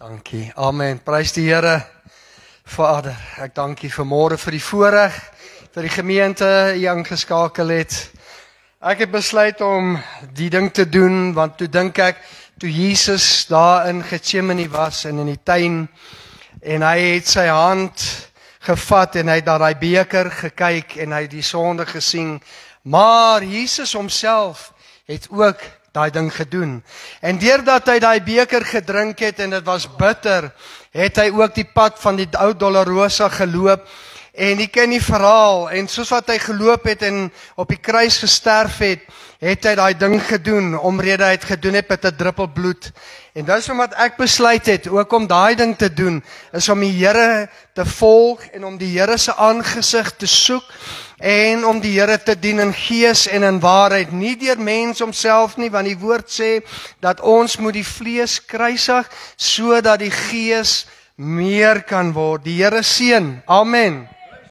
Dankie, amen, prys die Here, Vader, ek dank U vanmôre vir die voorreg, vir die gemeente, U aangeskakel het. Ek het besluit om die ding te doen, want toe dink ek, toe Jesus daar in Getsemane was en in die tuin, en hy het sy hand gevat en hy het na die beker gekyk en hy het die sonde gesien, maar Jesus homself het ook daai ding gedoen. En deurdat hy daai beker gedrink het en dit was bitter, het hy ook die pad van die ou Dolorosa geloop. En jy ken die verhaal, en soos wat hy geloop het en op die kruis gesterf het, het hy daai ding gedoen, omrede hy het gedoen het met 'n druppel bloed. En dis omdat ek besluit het, ook om daai ding te doen, is om die Here te volg, en om die Here se aangesig te soek, en om die Here te dien in gees en in waarheid, nie deur mens homself nie, want die woord sê, dat ons moet die vlees kruisig, sodat die gees meer kan word. Die Here seën, amen.